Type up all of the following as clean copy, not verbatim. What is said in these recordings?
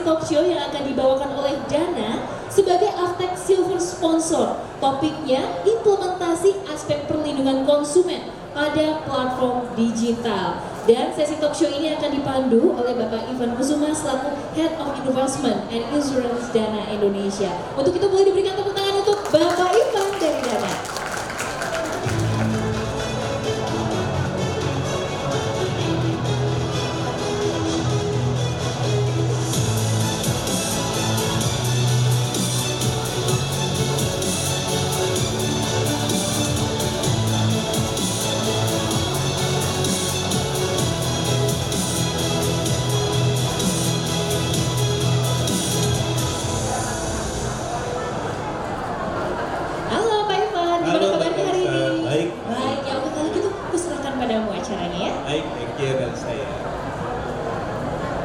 talk show yang akan dibawakan oleh Dana sebagai Avtech Silver Sponsor. Topiknya implementasi aspek perlindungan konsumen pada platform digital. Dan sesi talk show ini akan dipandu oleh Bapak Ivan Kusuma selaku Head of Investment and Insurance Dana Indonesia. Untuk itu boleh diberikan tepuk tangan untuk Bapak Ivan dari Dana.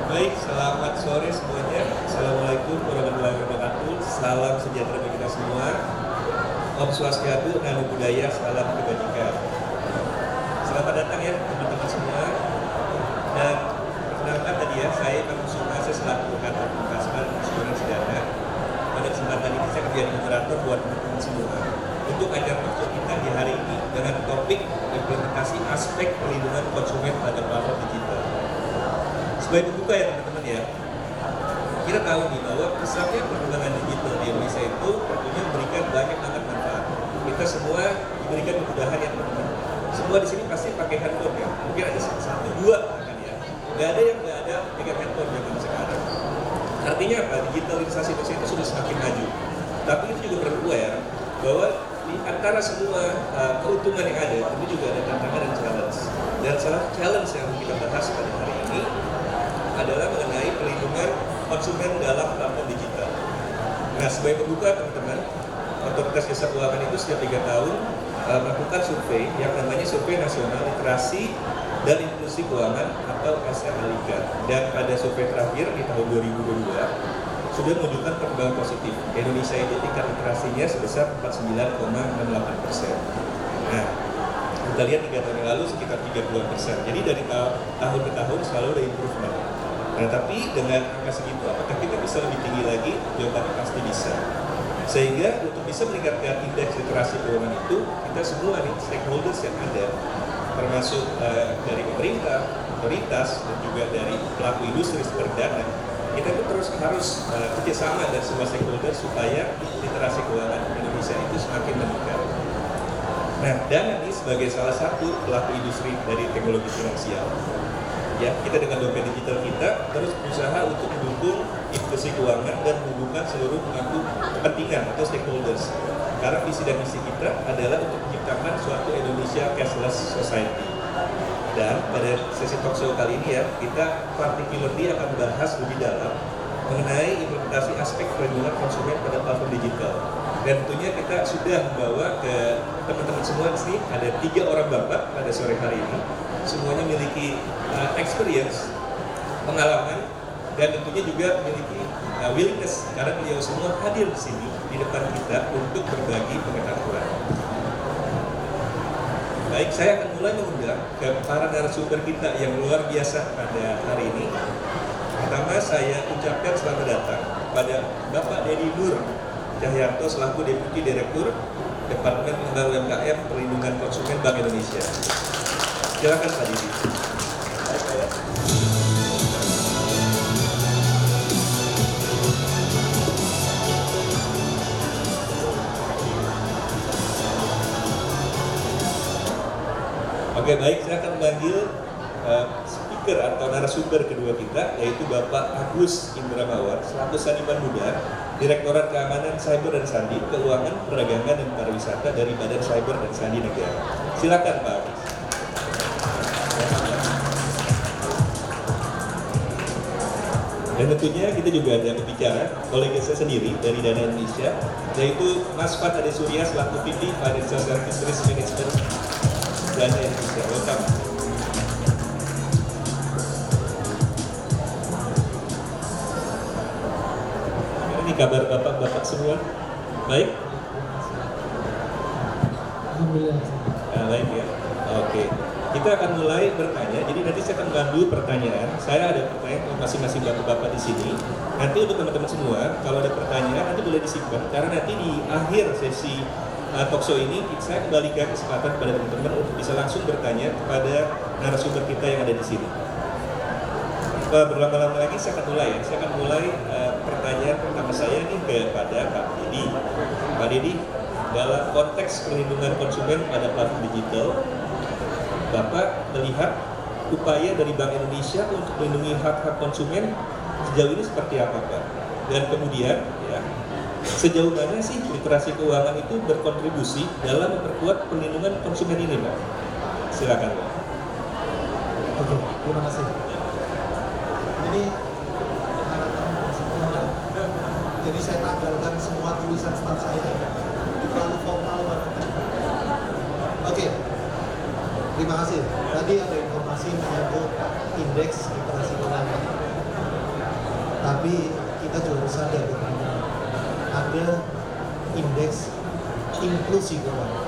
Baik, selamat sore semuanya. Assalamualaikum warahmatullahi wabarakatuh. Salam sejahtera bagi kita semua. Om Swastiastu, Namo Buddhaya, salam kebajikan. Selamat datang ya teman-teman semua. Dan perkenalkan tadi ya, saya Ivan Kusuma, saya selaku Kantor Investment Insurance Dana. Pada kesempatan ini saya menjadi moderator buat teman-teman semua untuk acara talkshow kita di hari ini dengan topik implementasi aspek perlindungan konsumen pada platform digital. Sebagai pembuka ya teman-teman ya, kita tahu nih bahwa besarnya perkembangan digital di Indonesia itu tentunya memberikan banyak banget manfaat. Kita semua diberikan kemudahan ya teman-teman. Semua di sini pasti pakai handphone ya, mungkin ada satu dua kan ya. Nggak ada yang nggak ada pegang handphone zaman sekarang. Artinya apa? Digitalisasi Indonesia itu sudah semakin maju. Tapi itu juga perlu aware bahwa di antara semua keuntungan yang ada, itu juga ada tantangan dan challenge. Dan salah challenge yang kita bahas pada hari ini adalah mengenai perlindungan konsumen dalam platform digital. Nah, sebagai pembuka teman-teman, Otoritas Jasa Keuangan itu setiap 3 tahun melakukan survei yang namanya Survei Nasional Literasi dan Inklusi Keuangan atau SNLIK. Dan pada survei terakhir di tahun 2022 sudah menunjukkan perkembangan positif. Indonesia itu tingkat literasinya sebesar 49,68%. Nah, kita lihat 3 tahun yang lalu sekitar 32%. Jadi dari tahun ke tahun selalu ada improvement. Nah, tapi dengan angka segitu, apakah kita bisa lebih tinggi lagi? Jawabannya pasti bisa. Sehingga untuk bisa meningkatkan indeks literasi keuangan itu, kita semua nih stakeholders yang ada, termasuk dari pemerintah, otoritas, dan juga dari pelaku industri seperti Dana, kita itu terus harus kerjasama dan semua stakeholder supaya literasi keuangan Indonesia itu semakin meningkat. Nah, Dana ini sebagai salah satu pelaku industri dari teknologi finansial. Ya, kita dengan dompet digital kita terus berusaha untuk mendukung inklusi keuangan dan menghubungkan seluruh pemangku kepentingan atau stakeholders. Karena visi dan misi kita adalah untuk menciptakan suatu Indonesia cashless society. Dan pada sesi talk show kali ini ya, kita particularly akan bahas lebih dalam mengenai implementasi aspek perlindungan konsumen pada platform digital. Dan tentunya kita sudah membawa ke teman-teman semua di sini, ada 3 orang bapak pada sore hari ini. Semuanya memiliki experience, pengalaman, dan tentunya juga memiliki willingness karena beliau semua hadir di sini di depan kita untuk berbagi pengetahuan. Baik, saya akan mulai mengundang ke para narasumber kita yang luar biasa pada hari ini. Pertama, saya ucapkan selamat datang pada Bapak Dedi Nur Cahyanto selaku Deputi Direktur Departemen Pengembangan UMKM Perlindungan Konsumen Bank Indonesia. Silakan Pak Dedi. Oke, baik, saya akan memanggil speaker atau narasumber kedua kita, yaitu Bapak Agus Indramawar selaku Saniman Muda, Direktorat Keamanan Cyber dan Sandi, Keuangan, Perdagangan dan Pariwisata dari Badan Cyber dan Sandi Negara. Silakan Pak Agus. Dan tentunya kita juga ada pembicara, kolega saya sendiri dari Dana Indonesia, yaitu Mas Fat Ade Surya selaku VP Financial Services Risk Management Dana Indonesia. Welcome. Ini kabar bapak-bapak semua? Baik? Alhamdulillah. Baik ya. Oke. Kita akan mulai bertanya, jadi nanti saya akan mengambil pertanyaan. Saya ada pertanyaan untuk masing-masing bapak-bapak di sini. Nanti untuk teman-teman semua, kalau ada pertanyaan nanti boleh disimpan, karena nanti di akhir sesi talkshow ini saya kembalikan kesempatan kepada teman-teman untuk bisa langsung bertanya kepada narasumber kita yang ada di sini. Berlama-lama lagi saya akan mulai ya. Saya akan mulai pertanyaan pertama saya ini kepada Pak Deddy. Pak Deddy, dalam konteks perlindungan konsumen pada platform digital, Bapak melihat upaya dari Bank Indonesia untuk melindungi hak-hak konsumen sejauh ini seperti apa, Pak? Dan kemudian, ya, sejauh mana sih literasi keuangan itu berkontribusi dalam memperkuat perlindungan konsumen ini, Pak? Silakan, Pak. Oke, terima kasih. Jadi saya tanggalkan semua tulisan staff saya. Terlalu formal banget. Oke, terima kasih. Tadi ada informasi menyangkut indeks literasi keuangan. Tapi kita juga harus sadar bahwa ada indeks inklusi keuangan.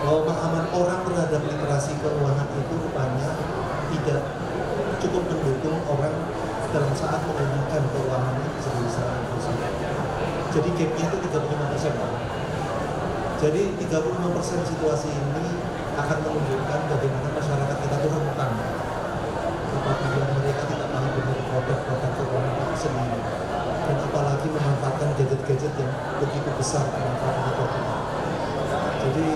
Bahwa pemahaman orang terhadap literasi keuangan itu rupanya tidak cukup mendukung orang dalam saat menggunakan keuangan sebagai sarana inklusi. Jadi gap-nya itu 35%. Jadi 35% situasi ini akan menunjukkan bagaimana masyarakat kita itu rentan apabila mereka tidak paham benar produk-produk keuangan itu sendiri, dan apalagi memanfaatkan gadget-gadget yang begitu besar pemanfaatan itu. Jadi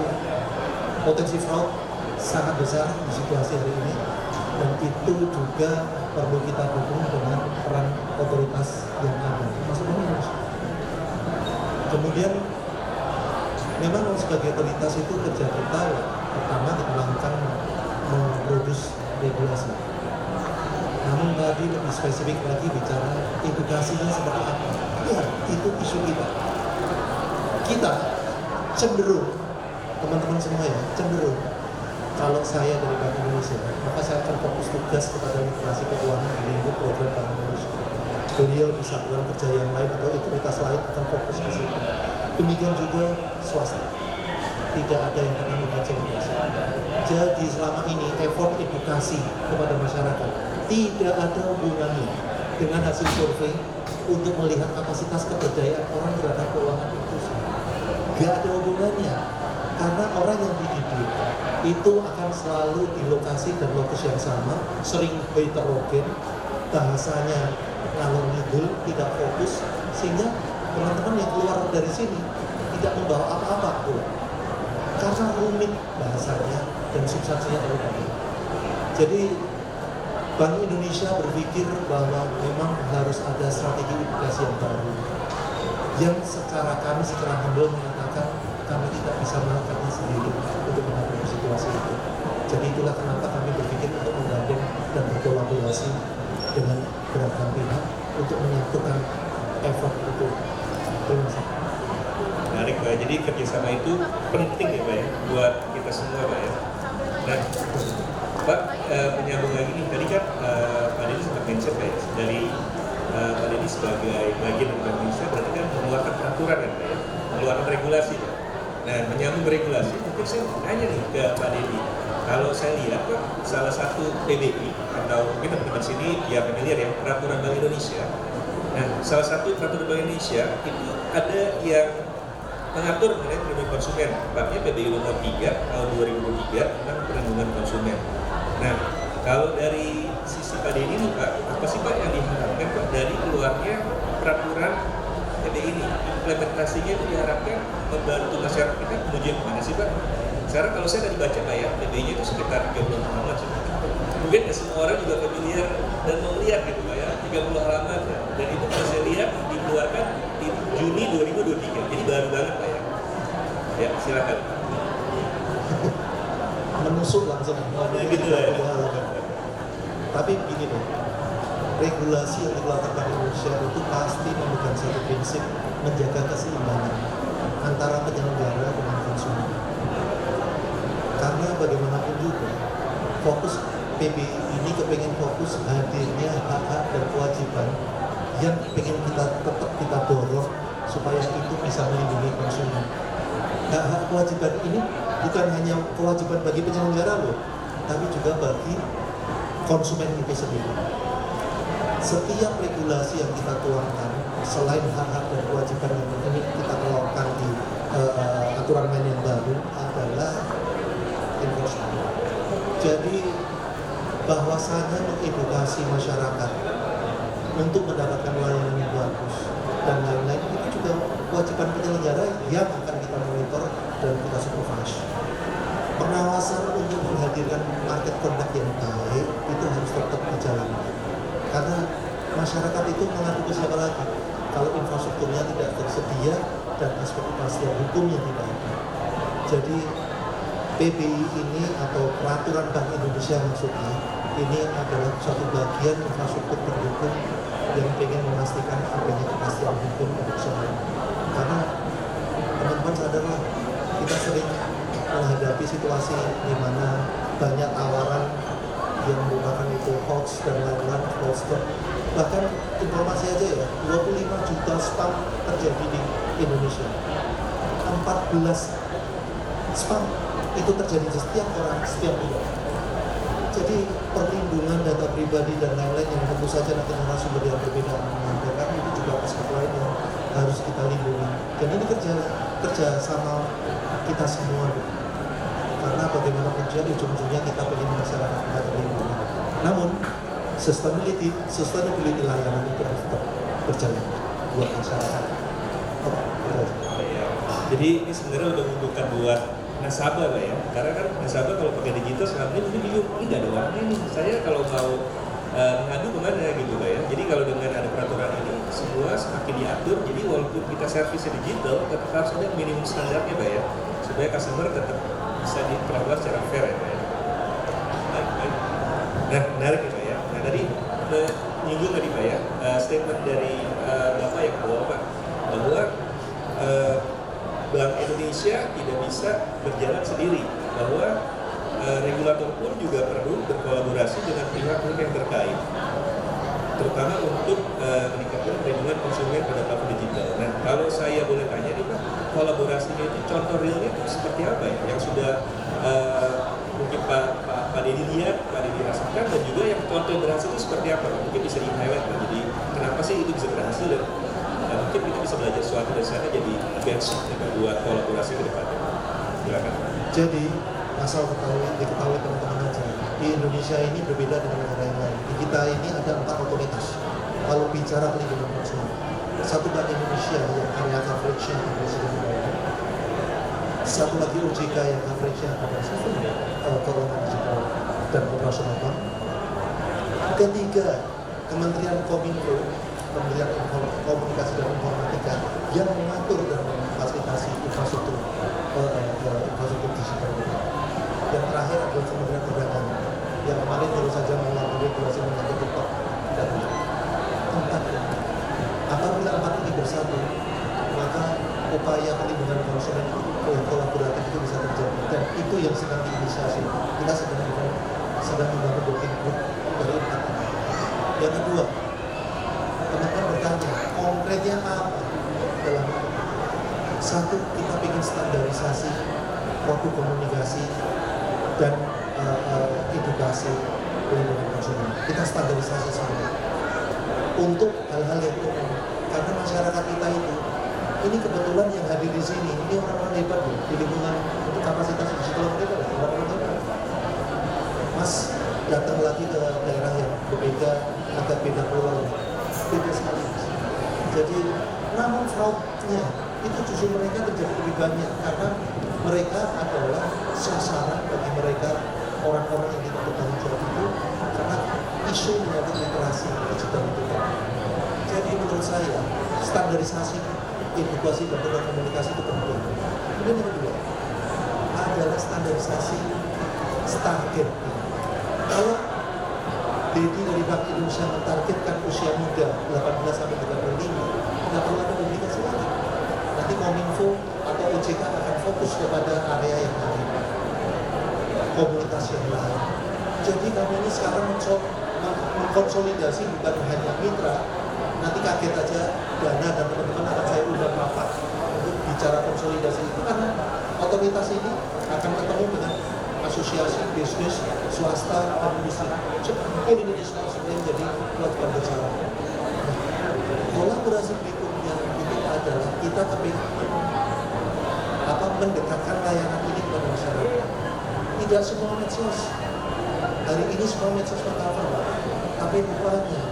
potensi fraud sangat besar di situasi hari ini, dan itu juga perlu kita dukung dengan peran otoritas yang ada, termasuk Indonesia. Kemudian memang sebagai otoritas itu kerja kita ya, pertama kita lakukan memproduksi regulasi. Namun tadi lebih spesifik lagi bicara edukasinya seperti apa. Ya, itu isu kita. Kita cenderung, teman-teman semua ya, cenderung kalau saya dari Bank Indonesia, maka saya akan fokus tugas kepada literasi keuangan di lingkup program Bank Indonesia. Beliau di satuan kerja yang lain atau otoritas lain akan fokus ke situ. Demikian juga swasta. Tidak ada yang akan membaca Indonesia. Jadi selama ini effort edukasi kepada masyarakat tidak ada hubungannya dengan hasil survei untuk melihat kapasitas kepercayaan orang terhadap keuangan itu. Gak ada hubungannya, karena orang yang dididik itu akan selalu di lokasi dan lokus yang sama, sering heterogen, bahasanya ngalor ngidul, tidak fokus, sehingga teman-teman yang keluar dari sini tidak membawa apa-apa pun, karena rumit bahasanya dan substansinya terlalu. Jadi Bank Indonesia berpikir bahwa memang harus ada strategi edukasi yang baru, yang kami secara humble mengatakan kami tidak bisa melakukannya sendiri untuk menghadapi situasi itu. Jadi itulah kenapa kami berpikir untuk menggandeng dan berkolaborasi dengan beragam pihak untuk menyatukan effort itu. Terima kasih. Menarik, Pak. Jadi kerjasama itu penting ya, Pak, ya, buat kita semua, Pak, ya. Nah, Pak, menyambung lagi nih, tadi kan Pak Deddy sempat mention, Pak, ya, dari Pak Deddy sebagai bagian dari Bank Indonesia berarti kan mengeluarkan peraturan kan, Pak, ya, mengeluarkan regulasi, Pak. Nah, menyambung regulasi, mungkin saya nanya nih ke Pak Deddy. Kalau saya lihat, Pak, salah satu PBI atau mungkin teman-teman sini ya familiar ya, peraturan Bank Indonesia. Nah, salah satu peraturan Bank Indonesia itu ada yang mengatur mengenai perlindungan konsumen, tepatnya PBI nomor 3 tahun 2023 tentang perlindungan konsumen. Nah, kalau dari sisi Pak Deddy ini, Pak, apa sih Pak yang diharapkan, Pak, dari keluarnya peraturan PBI ini? Implementasinya itu diharapkan membantu masyarakat kita menuju kemana sih, Pak? Sekarang kalau saya tadi baca, Pak, ya, PBI-nya itu sekitar 30 halaman sih. Mungkin semua orang juga familiar dan mau lihat gitu, Pak, ya, 30 halaman ya. Dan itu kalau saya lihat dikeluarkan di Juni 2023, jadi baru banget, Pak, ya. Ya, silakan. Menusuk langsung Gitu lah, ya. Tapi begini loh, regulasi yang dikeluarkan Bank Indonesia itu pasti memegang satu prinsip, menjaga keseimbangan antara penyelenggara dengan konsumen. Karena bagaimanapun juga fokus PBI ini kepengen fokus hadirnya hak-hak dan kewajiban yang pengen tetap kita dorong supaya itu bisa melindungi konsumen. Hak-hak kewajiban ini bukan hanya kewajiban bagi penyelenggara loh, tapi juga bagi konsumen itu sendiri. Setiap regulasi yang kita tuangkan, selain hak-hak dan kewajiban yang ini kita terapkan di aturan main yang baru adalah enforcement. Jadi bahwasanya mengedukasi masyarakat untuk mendapatkan layanan yang bagus dan lain-lain itu juga kewajiban penyelenggara yang akan kita monitor dan kita supervise. Pengawasan untuk menghadirkan market conduct yang baik itu harus tetap dijalankan. Karena masyarakat itu mengadu ke siapa lagi kalau infrastrukturnya tidak tersedia dan aspek kepastian hukumnya tidak ada. Jadi PBI ini atau peraturan Bank Indonesia maksudnya ini adalah suatu bagian infrastruktur pendukung yang ingin memastikan adanya kepastian hukum untuk semua. Karena teman-teman sadarlah kita sering menghadapi situasi di mana banyak tawaran yang merupakan itu hoax dan lain-lain, fraudster. Bahkan informasi aja ya, 25 juta spam terjadi di Indonesia. 14 spam itu terjadi setiap orang, setiap bulan. Jadi perlindungan data pribadi dan lain-lain yang tentu saja nanti narasumber yang berbeda menyampaikan itu juga aspek lain yang harus kita lindungi. Dan ini kerja sama kita semua. Karena bagaimanapun juga ujung-ujungnya kita ingin masyarakat kita terlindungi. Namun sustainability layanan itu harus tetap berjalan buat masyarakat. Jadi ini sebenarnya udah membuka buat nasabah lah ya, karena kan nasabah kalau pakai digital sekarang ini bingung, ini nggak ada orangnya nih, saya kalau mau mengadu kemana gitu lah ya. Jadi kalau dengan ada peraturan ini semua semakin diatur, jadi walaupun kita servisnya digital tetap harus ada minimum standarnya Pak ya, supaya customer tetap bisa diperlakukan secara fair ya Pak ya. Baik. Nah menarik ya Pak ya. Nah tadi nyinggung tadi Pak ya, statement dari Bapak yang awal Pak, bahwa Bank Indonesia tidak bisa berjalan sendiri, bahwa regulator pun juga perlu berkolaborasi dengan pihak-pihak yang terkait, terutama untuk meningkatkan perlindungan konsumen pada platform digital. Nah, kalau saya boleh tanya nih Pak, kolaborasinya itu contoh realnya itu seperti apa ya? Yang sudah mungkin Pak Deddy lihat, Pak Deddy rasakan, dan juga yang contoh yang berhasil itu seperti apa? Mungkin bisa di-highlight Pak. Jadi kenapa sih itu bisa berhasil dan mungkin kita bisa belajar sesuatu dari sana jadi benchmark ya, buat kolaborasi ke depannya. Silakan. Jadi asal diketahui teman-teman aja, di Indonesia ini berbeda dengan negara yang lain. Di kita ini ada 4 otoritas kalau bicara pelindungan konsumen. Satu Bank Indonesia yang area coverage-nya ada Presiden Jokowi. Satu lagi OJK yang coverage-nya ada sistem keuangan digital dan operasional bank. Ketiga, Kementerian Kominfo, Kementerian Komunikasi dan Informatika yang mengatur dan memfasilitasi infrastruktur digital. Yang terakhir adalah Kementerian Perdagangan yang kemarin baru saja mengeluarkan regulasi mengenai TikTok dan empat. Apabila 4 ini bersatu, maka upaya perlindungan konsumen yang kolaboratif itu bisa terjadi dan itu yang sedang diinisiasi. Kita sedang membangun working group dari 4 ini. Yang kedua, teman-teman bertanya, konkretnya apa dalam itu? Satu, kita ingin standarisasi produk komunikasi dan edukasi perlindungan konsumen. Kita standarisasi semua untuk hal-hal yang umum. Karena masyarakat kita ini kebetulan yang hadir di sini, ini orang-orang hebat loh, di lingkungan untuk kapasitas digital mereka orang-orang hebat. Mas datang lagi ke daerah yang berbeda, agak beda pulau, beda sekali. Jadi, namun fraudnya itu justru mereka terjadi lebih banyak karena mereka adalah sasaran bagi mereka orang-orang yang tidak bertanggung jawab itu karena isu menyangkut literasi digital itu. Jadi menurut saya standarisasi edukasi dan komunikasi itu penting. Kemudian yang kedua adalah standarisasi target. Kalau Deddy dari Bank Indonesia mentargetkan usia muda 18 sampai 35, tidak perlu ada publikasi lagi. Nanti Kominfo atau OJK akan fokus kepada area yang lain, komunitas yang lain. Jadi kami ini sekarang mengkonsolidasi bukan hanya mitra. Nanti kaget aja Dana dan teman-teman akan saya undang rapat untuk bicara konsolidasi itu karena otoritas ini akan ketemu dengan asosiasi bisnis swasta dan industri Indonesia sendiri jadi kewajiban bersama. Kolaborasi berikutnya itu adalah kita mendekatkan layanan ini kepada masyarakat. Tidak semua medsos hari ini semua medsos tercover, tapi rupanya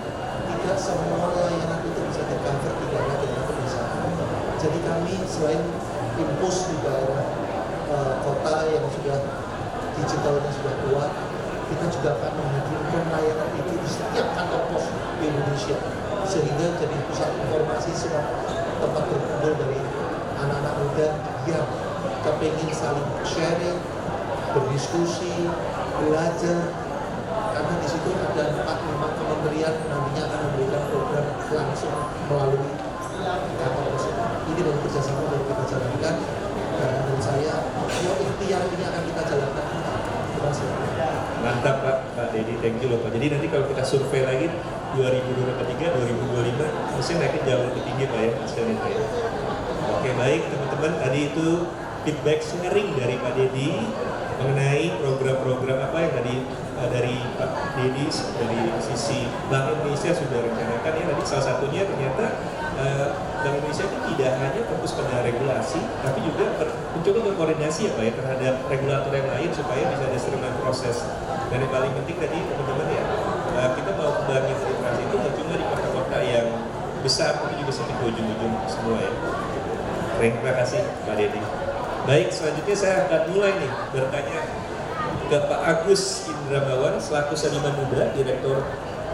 tidak semua layanan itu bisa tercover di daerah pedesaan. Jadi kami selain impus di daerah kota yang sudah digitalnya sudah kuat, kita juga akan menghadirkan layanan itu di setiap kantor pos di Indonesia, sehingga jadi pusat informasi semua tempat berkumpul dari anak-anak muda yang kepingin saling sharing, berdiskusi, belajar, karena di situ ada 4-5 kementerian nantinya akan memberikan program langsung melalui kantor pos. Ini baru kerjasama baru kita jalankan, dan menurut saya ikhtiar ini akan kita jalankan. Terima kasih. Mantap Pak Dedi, thank you loh Pak. Jadi nanti kalau kita survei lagi 2023, 2025 mesti naiknya jauh lebih tinggi Pak ya, hasilnya Pak ya. Oke baik teman-teman, tadi itu feedback sharing dari Pak Dedi mengenai program-program apa yang tadi dari Pak Dedi dari sisi Bank Indonesia sudah rencanakan ya. Tadi salah satunya ternyata Bank Indonesia itu tidak hanya fokus pada regulasi, tapi juga mencoba berkoordinasi ya Pak ya terhadap regulator yang lain supaya bisa ada streamline proses. Dan yang paling penting tadi teman-teman ya, kita mau kembangin literasi itu tidak cuma di kota-kota yang besar, tapi juga sampai ke ujung-ujung semua ya. Terima kasih Pak Dedi. Baik, selanjutnya saya akan mulai nih bertanya ke Pak Agus Indramawan selaku seniman muda,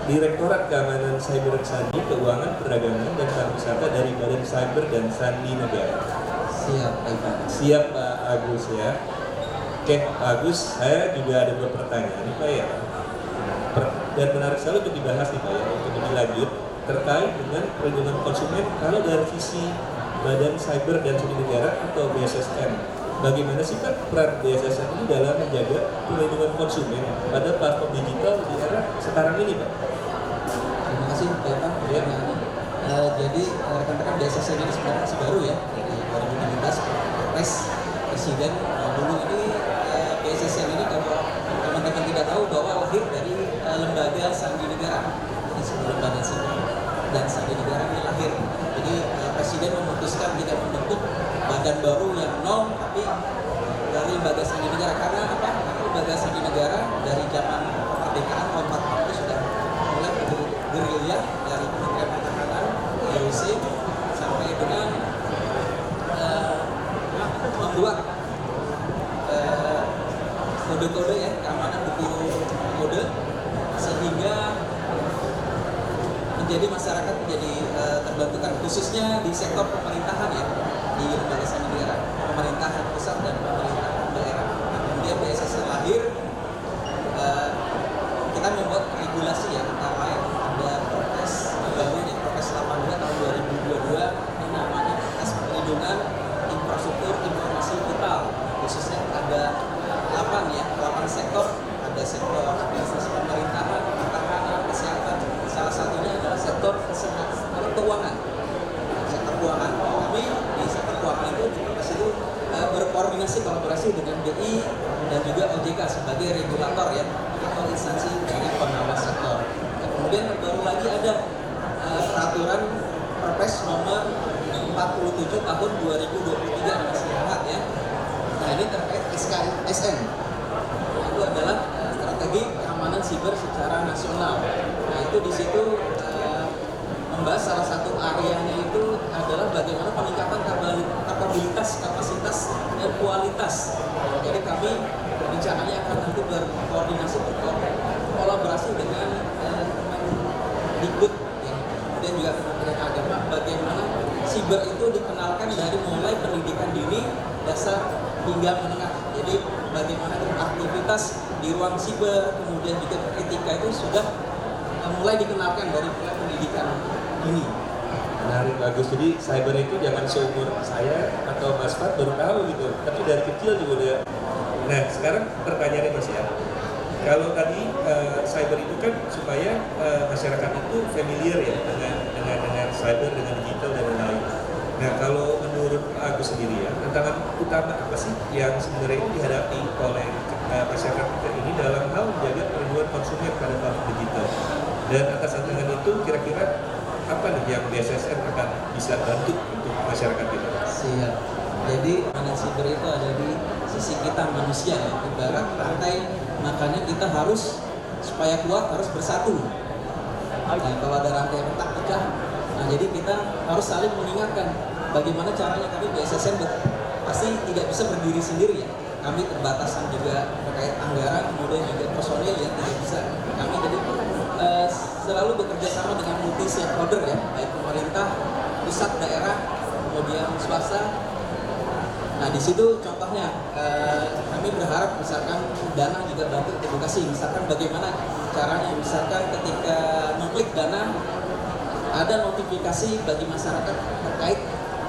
Direktorat Keamanan Cyber Sandi, Keuangan, Perdagangan, dan Pariwisata dari Badan Cyber dan Sandi Negara. Siap, Pak. Siap Pak Agus ya. Oke Pak Agus, saya juga ada beberapa pertanyaan nih Pak ya. Dan menarik sekali untuk dibahas nih Pak ya, untuk lebih lanjut terkait dengan perlindungan konsumen kalau dari sisi Badan Cyber dan Sandi Negara atau BSSN. Bagaimana sih Pak peran BSSN ini dalam menjaga perlindungan konsumen pada platform digital di era sekarang ini Pak? Terima kasih Pak. Ya. Jadi rekan-rekan BSSN ini sebenarnya masih baru ya, dari 2017 Pres Presiden dulu ini BSSN ini kalau teman-teman tidak tahu bahwa lahir dari lembaga Sandi Negara. Jadi sebelum Badan Cyber dan Sandi Negara ini lahir. Jadi Presiden memutuskan tidak membentuk badan baru yang nol, tapi dari lembaga Sandi Negara. Karena apa? Karena lembaga Sandi Negara dari zaman kemerdekaan tahun 40 sudah mulai bergerilya dari Kementerian Pertahanan, IOC, sampai dengan membuat kode-kode ya, keamanan buku kode, sehingga menjadi masyarakat menjadi terbantukan khususnya di sektor pemerintahan ya, di lembaga Sandi Negara, pemerintahan pusat dan pemerintahan daerah. Kemudian BSSN lahir, kita membuat regulasi ya, antara lain ada Perpres baru ini, Perpres 82 tahun 2022 yang namanya Perpres Perlindungan Infrastruktur Informasi Vital. Khususnya ada 8 sektor, ada sektor administrasi pemerintahan, pertahanan, kesehatan. Salah satunya adalah sektor keuangan. Sektor keuangan, kami di sektor keuangan itu di Perpres itu berkoordinasi kolaborasi dengan BI dan juga OJK sebagai regulator ya, atau instansi dari pengawas sektor. Dan kemudian baru lagi ada peraturan Perpres nomor 47 tahun 2023 masih hangat ya. Nah ini terkait SKSN. Itu adalah strategi keamanan siber secara nasional. Nah itu di situ membahas salah satu areanya itu adalah bagaimana peningkatan kapabilitas, kapasitas, dan kualitas. Jadi kami rencananya akan nanti berkoordinasi, berkolaborasi dengan Dikbud, ya. Kemudian juga Kementerian Agama, bagaimana siber itu dikenalkan dari mulai pendidikan dini, dasar hingga menengah. Jadi bagaimana aktivitas di ruang siber, kemudian juga etika itu sudah mulai dikenalkan dari pendidikan dini. Menarik, bagus. Jadi cyber itu jangan seumur saya atau Mas Fat baru tahu gitu, tapi dari kecil juga udah. Nah sekarang pertanyaannya Mas ya, kalau tadi cyber itu kan supaya masyarakat itu familiar ya dengan cyber, dengan digital dan lain-lain. Nah kalau menurut Pak Agus sendiri ya, tantangan utama apa sih yang sebenarnya itu dihadapi oleh masyarakat kita ini dalam hal menjaga perlindungan konsumen pada platform digital. Dan atas tantangan itu kira-kira apa nih yang BSSN akan bisa bantu untuk masyarakat kita? Siap. Jadi siber itu ada di sisi kita manusia ya, ibarat rantai, makanya kita harus supaya kuat harus bersatu. Nah, kalau ada rantai retak pecah, nah jadi kita harus saling mengingatkan bagaimana caranya. Kami BSSN pasti tidak bisa berdiri sendiri ya. Kami terbatasan juga terkait anggaran, kemudian juga personil yang tidak bisa. Kami jadi selalu bekerja sama dengan multi stakeholder ya, baik pemerintah, pusat, daerah, kemudian swasta. Nah di situ contohnya kami berharap misalkan Dana juga bantu edukasi, misalkan bagaimana caranya, misalkan ketika mengklik Dana ada notifikasi bagi masyarakat terkait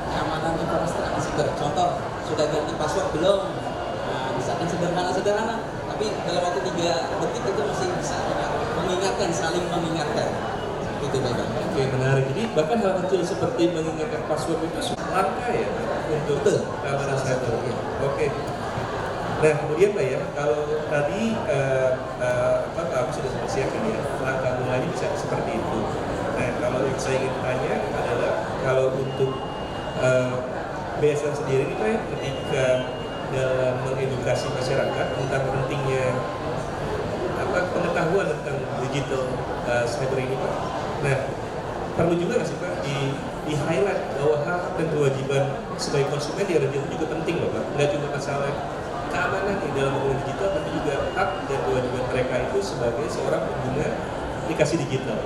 keamanan informasi siber. Contoh, sudah ganti password belum? Nah, misalkan sederhana, tapi dalam waktu 3 detik itu masih bisa mengingatkan, saling mengingatkan. Itu baik. Oke, menarik. Jadi bahkan hal kecil seperti mengingatkan password itu langka ya untuk keamanan cyber. Oke. Nah kemudian Pak ya, kalau tadi kamu sudah mempersiapkan ya, langkah mulanya bisa seperti itu. Nah kalau yang saya ingin tanya adalah kalau untuk BSN sendiri ini Pak ya, ketika dalam mengedukasi masyarakat tentang pentingnya pengetahuan tentang digital cyber ini Pak. Nah perlu juga nggak sih Pak di highlight bahwa hak dan kewajiban sebagai konsumen di era digital juga penting loh Pak. Nggak cuma masalah keamanan di dalam pengguna digital, tapi juga hak dan kewajiban mereka itu sebagai seorang pengguna aplikasi digital.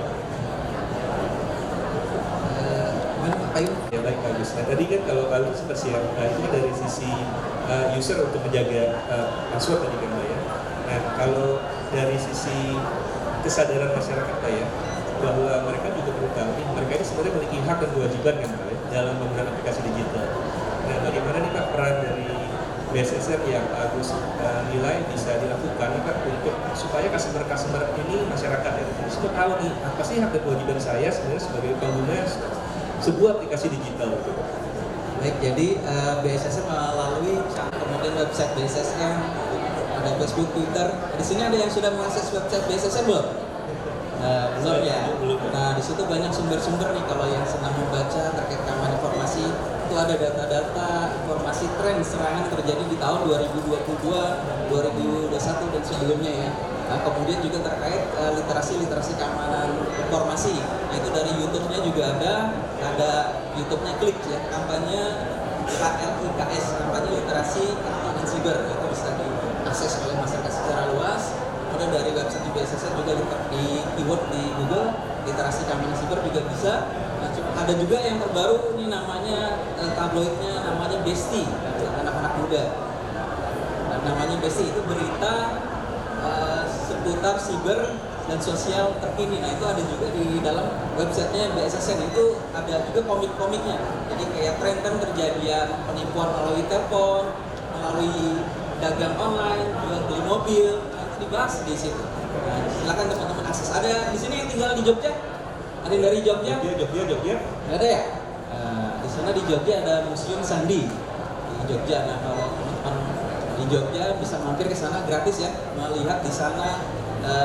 Ya baik bagus. Nah tadi kan kalau kalian sempat siap, itu dari sisi user untuk menjaga password tadi kan Pak ya. Nah kalau dari sisi kesadaran masyarakat Pak ya, bahwa mereka juga perlu tahu mereka ini sebenarnya memiliki hak dan kewajiban kan Pak ya, dalam menggunakan aplikasi digital. Nah bagaimana nih Pak peran dari BSSN yang Agus nilai bisa dilakukan Pak untuk supaya customer ini masyarakat itu semua tahu nih apa sih hak dan kewajiban saya sebenarnya sebagai pengguna sebuah aplikasi digital gitu. Baik, jadi BSSN melalui kemudian website BSSN, ada Facebook, Twitter. Di sini ada yang sudah mengakses website BSSN belum? Belum ya. Nah di situ banyak sumber-sumber nih kalau yang senang membaca terkait keamanan informasi. Itu ada data-data informasi tren serangan terjadi di tahun 2022, 2021 dan sebelumnya ya. Nah, kemudian juga terkait literasi keamanan informasi. Nah, itu dari YouTube-nya juga ada YouTube-nya Klik ya, kampanye KLIKS, kampanye literasi keamanan siber. Itu bisa diakses oleh masyarakat secara luas. Kemudian dari website BSSN juga di keyword di Google, literasi keamanan siber juga bisa. Nah, ada juga yang terbaru ini namanya tabloidnya namanya Besti, anak-anak muda. Nah, namanya Besti itu berita seputar siber dan sosial terkini. Nah itu ada juga di dalam websitenya BSSN, itu ada juga komik-komiknya. Jadi kayak tren-tren kejadian penipuan melalui telepon, melalui dagang online, jual beli mobil, nah, itu dibahas di situ. Nah, silakan teman-teman akses. Ada di sini yang tinggal di Jogja? Ada yang dari Jogja? Jogja. Nggak ada ya? Di sana di Jogja ada Museum Sandi di Jogja. Nah kalau teman-teman di Jogja bisa mampir ke sana gratis ya, melihat di sana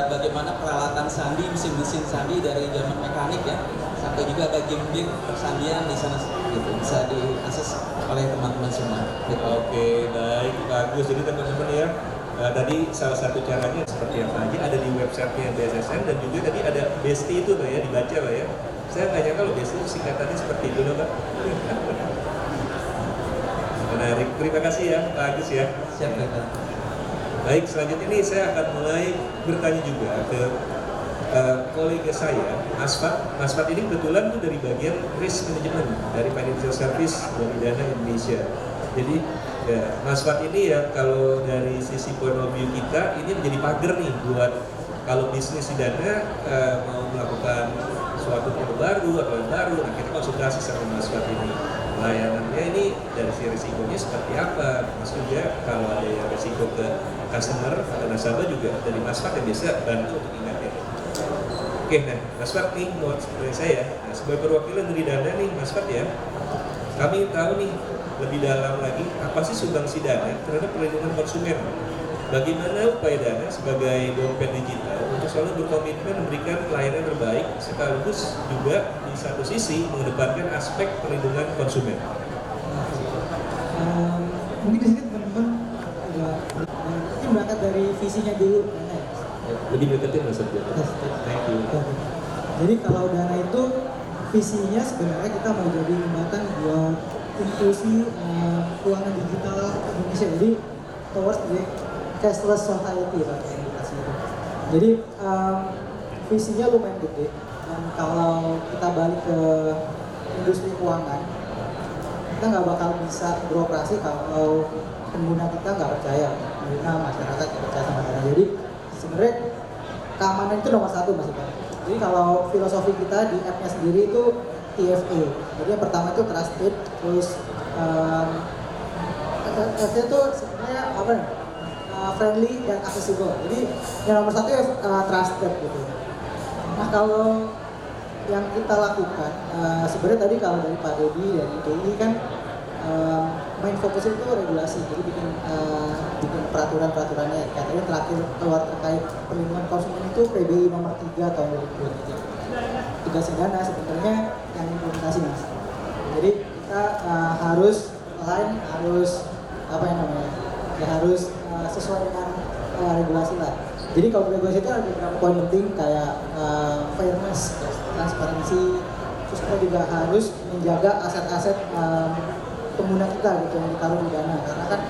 bagaimana peralatan sandi, mesin-mesin sandi dari zaman mekanik ya, sampai juga ada game-game persandian di sana gitu, bisa diakses oleh teman-teman semua. Gitu. Oke, baik, bagus. Jadi teman-teman ya, tadi salah satu caranya seperti apa aja ada di websitenya BSSN dan juga tadi ada Besti itu Pak ya, dibaca Pak ya. Saya nggak nyangka loh Besti itu singkatannya seperti itu loh Pak. Menarik, terima kasih ya Pak Agus ya. Siap Pak. Baik, selanjutnya ini saya akan mulai bertanya juga ke kolega saya, Mas Fat ini kebetulan tuh dari bagian risk management dari financial service dari Dana Indonesia. Jadi ya, Mas Fat ini ya kalau dari sisi point of view kita ini menjadi pagar nih buat kalau bisnis di Dana mau melakukan suatu produk baru atau yang baru, nah kita konsultasi sama Mas Fat ini. Layanannya ini dari si risikonya seperti apa, Mas juga kalau ada yang risiko ke customer atau nasabah juga dari Mas Fat yang biasa bantu untuk ingatnya. Oke, nah Mas Fat nih mau seperti saya, nah, sebagai perwakilan dari Dana nih Mas Fat ya, kami tahu nih lebih dalam lagi apa sih sumbangsi Dana terhadap perlindungan konsumen bagaimana upaya Dana sebagai dompet digital untuk selalu berkomitmen memberikan pelayanan terbaik sekaligus juga di satu sisi mengedepankan aspek perlindungan konsumen. Mungkin di sini teman-teman udah mungkin berangkat dari visinya dulu. Lebih deketin Mas Abdul. Thank you. Jadi kalau Dana itu visinya sebenarnya kita mau jadi jembatan buat inklusi keuangan digital Indonesia. Jadi towards the cashless society lah yang dikasih itu. Jadi visinya lumayan gede. Dan kalau kita balik ke industri keuangan, kita nggak bakal bisa beroperasi kalau pengguna kita nggak percaya, pengguna masyarakat nggak percaya sama Dana. Jadi sebenarnya keamanan itu nomor satu Mas Iqbal. Jadi kalau filosofi kita di app-nya sendiri itu TFA. Jadi yang pertama itu trusted, terus F-nya itu sebenarnya apa? Friendly dan accessible. Jadi yang nomor satu ya trusted gitu. Nah kalau yang kita lakukan sebenarnya tadi kalau dari Pak Dedi dari DI kan main fokusnya itu regulasi, jadi bikin peraturan-peraturannya. Katanya terakhir keluar terkait perlindungan konsumen itu PBI nomor 3 tahun 2023. Tugas Dana sebenarnya yang implementasi Mas. Jadi kita harus apa yang namanya? Ya harus sesuai dengan regulasi lah. Jadi kalau regulasi itu ada beberapa poin penting kayak fairness, transparansi, terus kita juga harus menjaga aset-aset pengguna kita gitu yang ditaruh di Dana, karena kan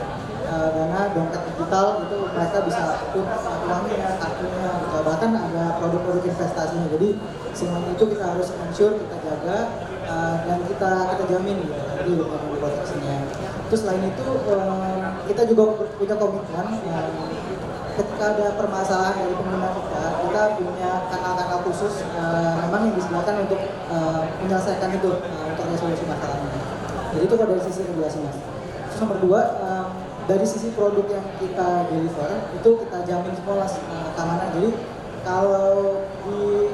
Dana dompet digital itu mereka bisa put uangnya, kartunya, gitu. Bahkan ada produk-produk investasinya. Jadi semuanya itu kita harus ensure, kita jaga dan kita jamin gitu. Jadi untuk proteksinya. Terus selain itu kita juga punya komitmen ketika ada permasalahan dari pengguna kita punya kanal-kanal khusus memang yang disediakan untuk menyelesaikan itu untuk resolusi masalahnya. Jadi itu kalau dari sisi regulasi Mas. Terus nomor 2 dari sisi produk yang kita deliver itu kita jamin semua keamanan. Jadi kalau di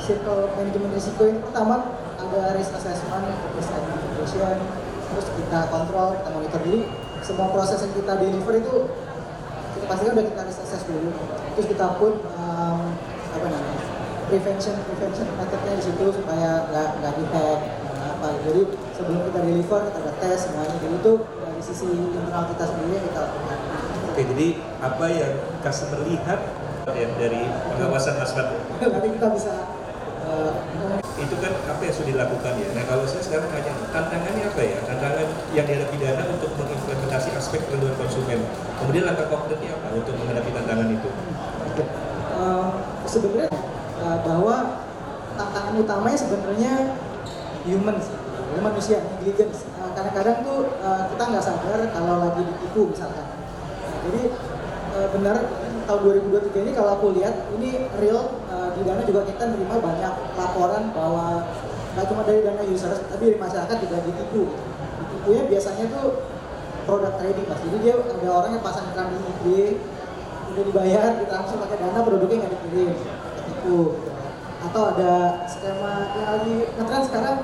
circle manajemen risiko ini pertama ada risk assessment, risk identification, terus kita kontrol, kita monitor. Jadi semua proses yang kita deliver itu kita pastikan udah kita risk assess dulu. Terus kita put prevention methodnya di situ supaya nggak di-hack apa. Jadi sebelum kita deliver kita ada tes semuanya. Jadi itu dari sisi internal kita sendiri yang kita lakukan. Oke, jadi apa yang customer lihat ya dari pengawasan Mas Fat? Nanti kita bisa itu kan apa yang sudah dilakukan ya. Nah kalau saya sekarang tanya, tantangannya apa ya? Tantangan yang dihadapi Dana untuk mengimplementasi aspek perlindungan konsumen. Kemudian langkah konkretnya apa untuk menghadapi tantangan itu? Sebenarnya bahwa tantangan utamanya sebenarnya human sih, manusia, negligence. Kadang-kadang tuh kita nggak sadar kalau lagi ditipu misalkan. Jadi benar tahun 2023 ini kalau aku lihat ini real di Dana juga kita menerima banyak laporan bahwa nggak cuma dari Dana users tapi dari masyarakat juga ditipu. Ditipunya biasanya tuh produk trading Mas. Jadi dia ada orang yang pasang iklan di IG, udah dibayar, kita langsung pakai Dana, produknya nggak dikirim, ketipu. Atau ada skema yang lagi ngetren sekarang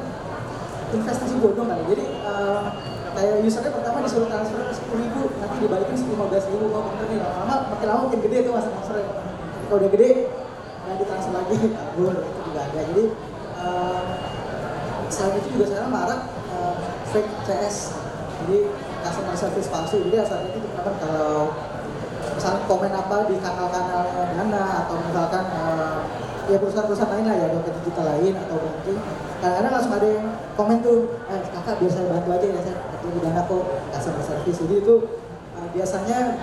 investasi bodong kali. Jadi kayak usernya pertama disuruh transfer 10.000, nanti dibalikin 15.000. Oh bener nih, makin lama makin gede tuh masa transfernya. Kalau udah gede nggak ditransfer lagi, kabur, itu juga ada. Jadi selain itu juga sekarang marak fake CS, jadi customer service palsu. Jadi saat itu teman-teman kalau misalnya komen apa di kanal-kanalnya Dana atau misalkan ya perusahaan-perusahaan lain lah ya, dompet digital lain atau banking, kadang-kadang langsung ada yang komen tuh, kakak biar saya bantu aja ya, saya di Dana kok customer service. Jadi itu biasanya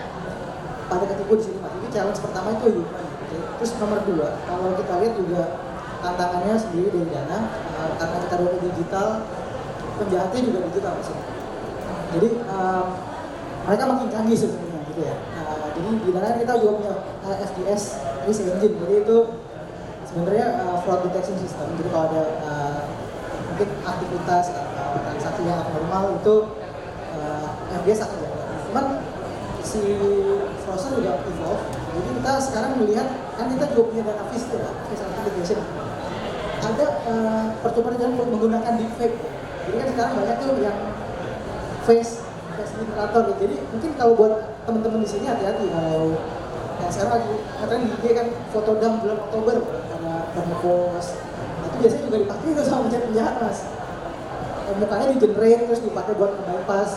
pada ketipu di sini Mas. Jadi challenge pertama itu human. Terus nomor 2, kalau kita lihat juga tantangannya sendiri dari Dana, karena kita dompet digital, penjahatnya juga digital Mas. Jadi mereka makin canggih sebenarnya gitu ya. Jadi di Dana kita juga punya FDS, risk engine. Jadi itu sebenarnya fraud detection system. Jadi kalau ada mungkin aktivitas atau transaksi yang abnormal itu FDS akan jaga. Cuman si fraudster juga evolve. Jadi kita sekarang melihat kan kita juga punya dana face ya, face authentication. Ada percobaan dengan menggunakan deepfake. Jadi kan sekarang banyak tuh yang face fasilitator gitu. Jadi mungkin kalau buat teman-teman di sini hati-hati kalau ya sekarang lagi katanya di IG kan foto dump bulan Oktober ada ngepost itu biasanya juga dipakai itu sama penjahat mas. Mukanya di generate terus dipakai buat nge-bypass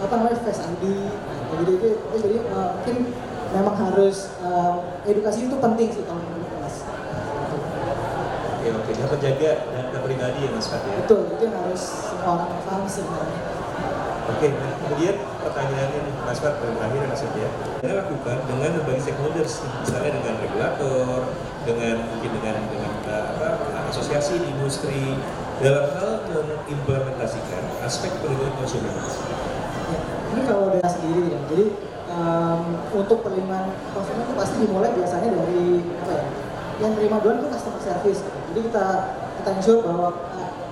apa namanya face ID. Nah, jadi mungkin memang harus edukasi itu penting sih kalau menurut mas. Oke, dia menjaga data pribadi ya Mas Fat ya. Betul, itu yang harus semua orang paham sebenarnya. Oke, nah kemudian pertanyaannya nih Mas Fat terakhir ya Mas Fat ya. Kita lakukan dengan berbagai stakeholders, misalnya dengan regulator, dengan mungkin dengan asosiasi di industri dalam hal mengimplementasikan aspek perlindungan konsumen. Ya, ini kalau udah sendiri ya, jadi untuk perlindungan konsumen itu pasti dimulai biasanya dari apa ya? Yang terima duluan itu customer service. Jadi kita ensure bahwa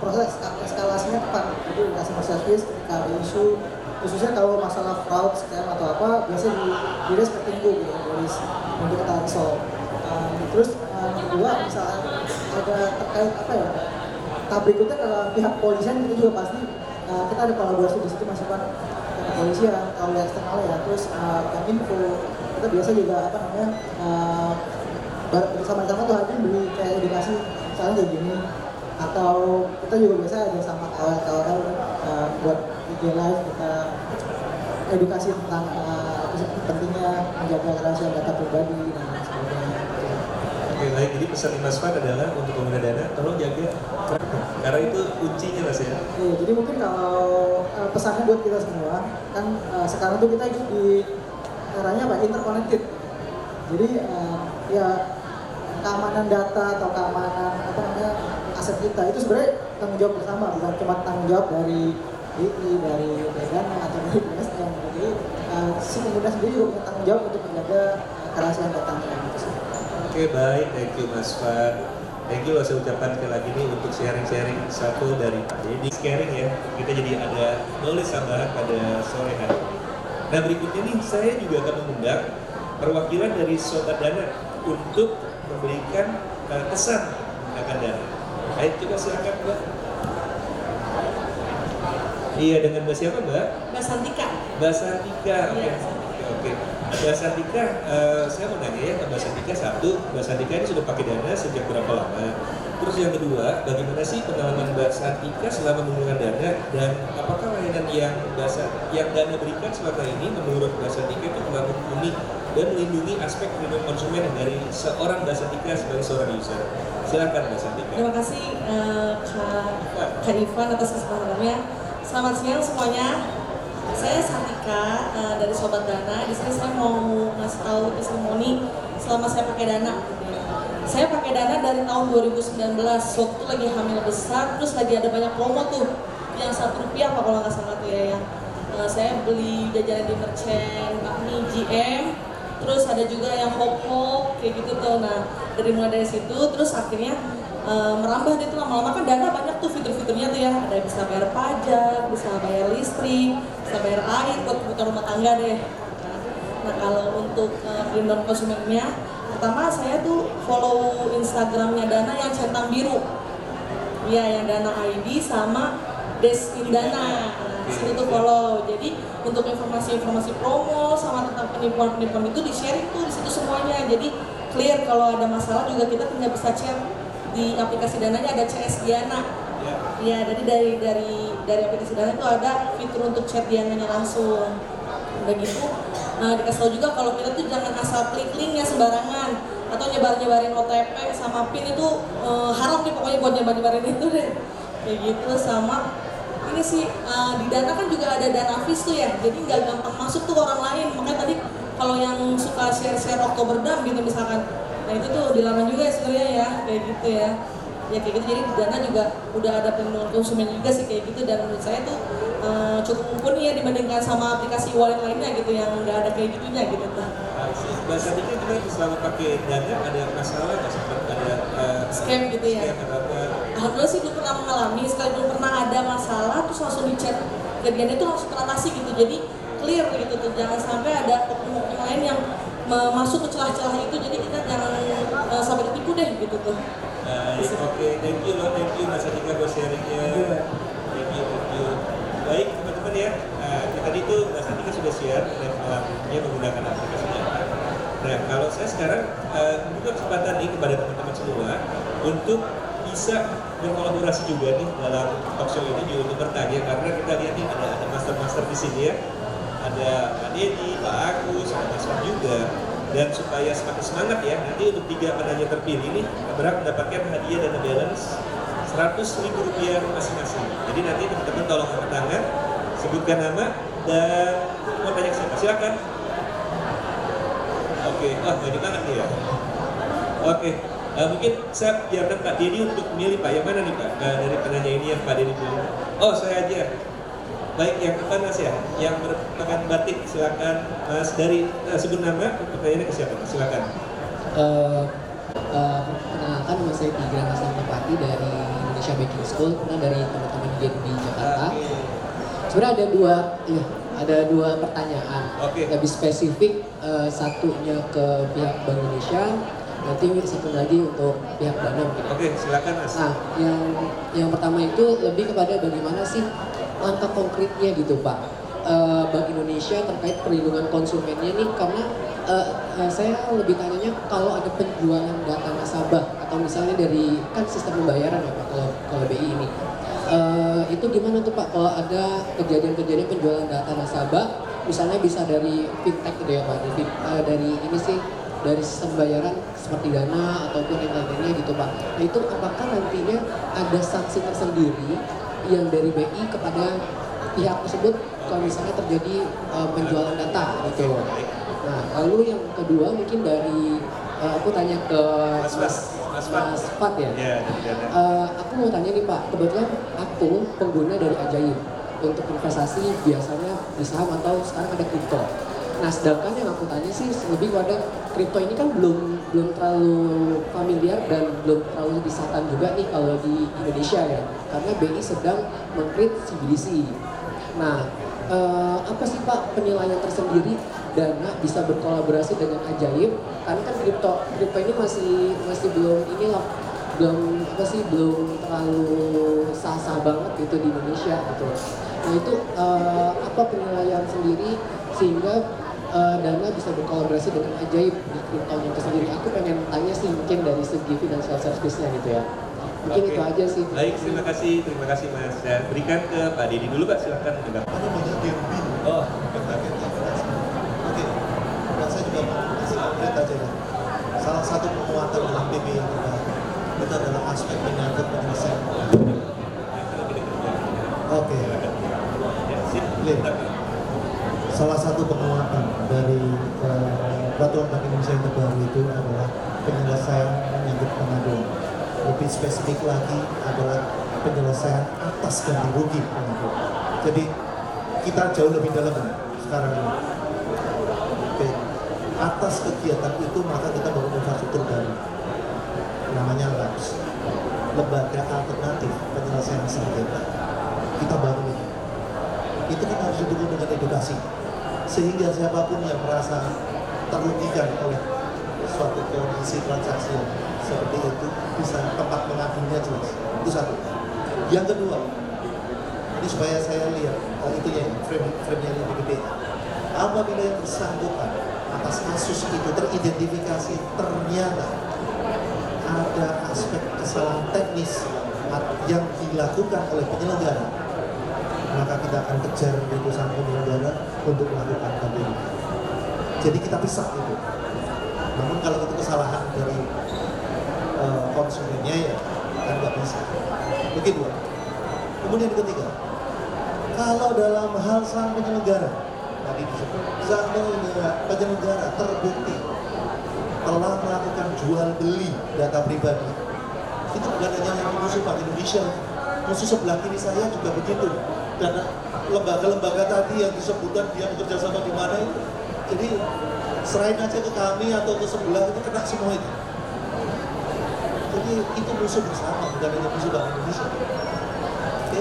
proses eskalasinya tepat. Jadi customer service ketika ada isu, khususnya kalau masalah fraud, scam atau apa, biasanya di raise per minggu gitu, untuk kita resolve. Terus yang kedua misalnya ada terkait apa ya? Tahap berikutnya ke pihak polisian itu juga pasti kita ada kolaborasi di situ masukan kepolisian, kalau eksternal ya, terus info kita biasa juga apa namanya bersama-sama tuh hadir beli kayak edukasi misalnya kayak gini, atau kita juga biasa ada sama KOL buat IG live kita edukasi tentang pentingnya menjaga rahasia data pribadi dan lain sebagainya. Oke baik, jadi pesan Mas Fat adalah untuk pengguna dana tolong jaga karena itu kuncinya Mas ya. Iya, jadi mungkin kalau pesannya buat kita semua kan sekarang tuh kita hidup di eranya apa interconnected. Jadi ya keamanan data atau keamanan apa namanya aset kita itu sebenarnya tanggung jawab bersama, bukan cuma tanggung jawab dari BI, dari Dana atau dari BSN. Jadi si pengguna sendiri juga punya tanggung jawab untuk menjaga kerahasiaan datanya. Oke baik, thank you Mas Fat. Thank you loh saya ucapkan sekali lagi nih untuk sharing-sharing satu dari Pak Dedi. Sharing ya, kita jadi ada knowledge tambahan pada sore hari ini. Nah berikutnya nih saya juga akan mengundang perwakilan dari Sobat Dana untuk memberikan kesan menggunakan dana. Ayo coba silakan Mbak. Iya dengan Mbak siapa Mbak? Mbak Santika. Mbak Santika, oke. Iya, Oke. Mbak Santika, saya mau nanya ya ke Mbak Santika, satu, Mbak Santika ini sudah pakai dana sejak berapa lama? Terus yang kedua, bagaimana sih pengalaman Mbak Santika selama menggunakan dana dan apakah layanan yang dana berikan selama ini menurut Mbak Santika itu telah mumpuni dan melindungi aspek perlindungan konsumen dari seorang Mbak Santika sebagai seorang user? Silakan Mbak Santika. Terima kasih Kak Ivan atas kesempatannya. Selamat siang semuanya. Saya Santika dari Sobat Dana. Di sini saya mau ngasih tahu testimoni selama saya pakai dana. Saya pakai dana dari tahun 2019. Waktu lagi hamil besar, terus lagi ada banyak promo tuh. Yang Rp1 apa kalau nggak salah tuh ya. Saya beli jajanan di Merchant, Bakmi, GM. Terus ada juga yang Hop kayak gitu tuh. Nah mulai dari situ, terus akhirnya merambah itu lama-lama kan dana banyak tuh fitur-fiturnya tuh ya, ada bisa bayar pajak, bisa bayar listrik, bisa bayar air buat kebutuhan rumah tangga deh. Nah kalau untuk perlindungan konsumennya, pertama saya tuh follow Instagramnya Dana yang centang biru, ya yang Dana ID sama Desindana. Nah, di situ tuh follow. Jadi untuk informasi-informasi promo sama tentang penipuan-penipuan itu di-share tuh di situ semuanya. Jadi clear, kalau ada masalah juga kita tinggal bisa chat di aplikasi Dananya, ada CS Diana. Ya, jadi dari aplikasi Dana itu ada fitur untuk chat Diananya langsung. Udah gitu, dikasih tahu juga kalau kita tuh jangan asal klik linknya sembarangan atau nyebarin OTP sama PIN itu haram nih pokoknya buat nyebarin itu deh. Kayak gitu. Sama ini sih di Dana kan juga ada Dana Fis tuh ya, jadi nggak gampang masuk tuh orang lain. Makanya tadi kalau yang suka share Oktober Dam gitu misalkan, nah itu tuh dilarang juga sebenarnya ya, kayak gitu ya. Ya kayak gitu, jadi di Dana juga udah ada perlindungan konsumen juga sih kayak gitu, dan menurut saya tuh cukup mumpuni ya dibandingkan sama aplikasi wallet lainnya gitu yang nggak ada kayak gitunya gitu tuh. Mbak Santika juga selama pakai dana ada masalah nggak sempat ada scam gitu ya? Scam atau apa? Alhamdulillah sih belum pernah mengalami, sekalipun pernah ada masalah terus langsung di chat ke Diana itu langsung teratasi gitu, jadi clear gitu tuh, jangan sampai ada oknum-oknum lain yang masuk ke celah-celah itu, jadi kita jangan sampai ketipu deh gitu tuh. Oke, thank you Mas Santika buat sharingnya. Thank you. Baik teman-teman ya, tadi tuh membuka kesempatan nih kepada teman-teman semua untuk bisa berkolaborasi juga nih dalam talk show ini juga untuk bertanya, karena kita lihat nih ada master-master di sini ya, ada Pak Dedi, Pak Agus, ada Mas Wan juga. Dan supaya semakin semangat ya, nanti untuk 3 penanya terpilih nih berhak mendapatkan hadiah dana balance Rp100.000 masing-masing. Jadi nanti teman-teman tolong angkat tangan, sebutkan nama dan mau tanya ke siapa, silakan. Oke, wah banyak banget nih ya. Oke, mungkin saya biarkan Pak Dedi untuk memilih Pak, yang mana nih Pak? Dari penanya ini yang Pak Dedi pilih. Oh, saya aja. Baik, yang depan Mas ya, yang berpakaian batik, silakan Mas. Dari sebut nama, pertanyaannya ke siapa? Silakan. Perkenalkan, nama saya Tigra Mas Pati dari Indonesia Baking School, dari teman-teman di Jakarta. Sebenarnya ada dua pertanyaan. Lebih spesifik, satunya ke pihak Bank Indonesia, nanti satu lagi untuk pihak Dana mungkin. Oke, silakan Mas. Nah, yang pertama itu lebih kepada bagaimana sih langkah konkretnya gitu Pak, Bank Indonesia terkait perlindungan konsumennya nih, karena saya lebih tanyanya kalau ada penjualan data nasabah atau misalnya dari kan sistem pembayaran ya Pak, kalau BI ini itu gimana tuh Pak kalau ada kejadian-kejadian penjualan data nasabah, misalnya bisa dari fintech gitu ya Pak, dari ini sih dari sistem pembayaran seperti Dana ataupun yang lainnya gitu Pak. Nah itu apakah nantinya ada sanksi tersendiri yang dari BI kepada pihak tersebut kalau misalnya terjadi penjualan data gitu. Nah lalu yang kedua mungkin dari aku tanya ke Mas Fat ya. Aku mau tanya nih Pak, kebetulan aku pengguna dari Ajaib untuk investasi biasanya di saham atau sekarang ada kripto. Nah sedangkan yang aku tanya sih lebih pada kripto ini kan belum terlalu familiar dan belum terlalu disahkan juga nih kalau di Indonesia ya, karena BI sedang meng-create CBDC. Nah apa sih Pak penilaian tersendiri Dana bisa berkolaborasi dengan Ajaib, karena kan kripto ini masih belum belum terlalu sah-sah banget gitu di Indonesia gitu. Nah itu apa penilaian sendiri sehingga Dana bisa berkolaborasi dengan Ajaib di kriptonya itu sendiri. Aku pengen tanya sih mungkin dari segi financial service-nya gitu ya. Mungkin itu aja sih. Baik, terima kasih Mas. Saya berikan ke Pak Dedi dulu Pak, silakan menanggapi. Ada banyak yang bingung. Oh, Oke, dan saya juga mau kasih konkret aja ya. Salah satu penguatan dalam BB yang terbaik itu adalah aspek menyangkut penyelesaian. Oke, salah satu penguatan dari peraturan Bank Indonesia yang terbaru itu adalah penyelesaian menyangkut pengaduan. Lebih spesifik lagi adalah penyelesaian atas ganti rugi pengaduan. Jadi kita jauh lebih dalam sekarang ini. Oke. Atas kegiatan itu maka kita bangun infrastruktur baru, namanya LAPS, Lembaga Alternatif Penyelesaian Sengketa. Kita bangun itu. Itu kan harus didukung dengan edukasi, sehingga siapapun yang merasa terugikan oleh suatu kondisi transaksi seperti itu bisa tempat mengadunya jelas. Itu satu. Yang kedua, ini supaya saya lihat itu ya frame-nya lebih gede. Apabila yang bersangkutan atas kasus itu teridentifikasi ternyata ada aspek kesalahan teknis yang dilakukan oleh penyelenggara, maka kita akan kejar utusan penyelenggara untuk melakukan ganti. Jadi kita pisah itu. Namun kalau itu kesalahan dari konsumennya ya kan nggak bisa. Begitu. Kemudian ketiga, kalau dalam hal sang penyelenggara tadi disebut, sang penyelenggara terbukti telah melakukan jual beli data pribadi, itu bukan hanya yang musuh Bank Indonesia, musuh sebelah kiri saya juga begitu. Dan lembaga-lembaga tadi yang disebutkan dia bekerja sama di mana itu, jadi serain aja ke kami atau ke sebelah itu kena semua itu. Jadi itu musuh bersama, bukan hanya musuh Bank Indonesia. Oke,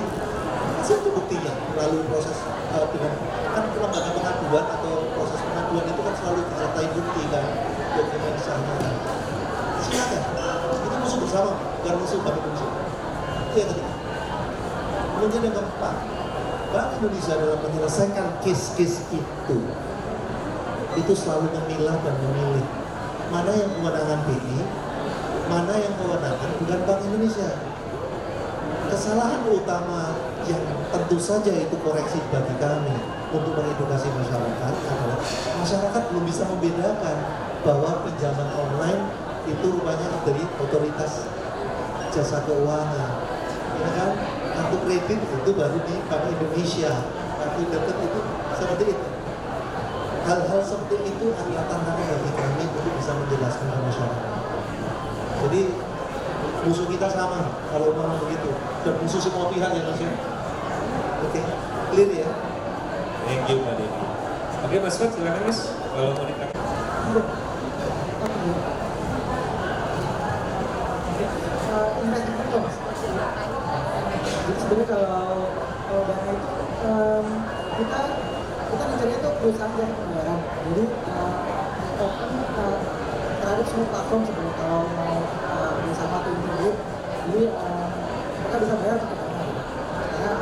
hasil itu buktinya melalui proses dengan kan lembaga pengaduan atau proses pengaduan itu kan selalu disertai bukti kan, dokumen sahnya. Silakan, itu musuh bersama, bukan musuh Bank Indonesia. Itu yang ketiga. Kemudian yang keempat, Bank Indonesia dalam menyelesaikan case-case itu selalu memilah dan memilih mana yang kewenangan BI, mana yang kewenangan bukan Bank Indonesia. Kesalahan utama yang tentu saja itu koreksi bagi kami untuk mengedukasi masyarakat adalah masyarakat belum bisa membedakan bahwa pinjaman online itu rupanya dari otoritas jasa keuangan. Ini kan kartu kredit itu baru di Bank Indonesia, kartu debit itu seperti itu. Hal-hal seperti itu adalah tantangan bagi kami untuk bisa menjelaskan ke masyarakat. Jadi musuh kita sama kalau ngomong begitu, dan musuh semua pihak ya Mas ya. Oke, clear ya. Thank you Mbak Devi. Oke Mas Fat, silakan Mas kalau mau ditanya. Investment itu mas. Jadi sebenarnya kalau dana itu kita mencari itu perusahaan dan pembayaran. Jadi open terhadap semua platform sebenarnya kalau mau bersama atau interview. Jadi mereka bisa bayar untuk dana. Karena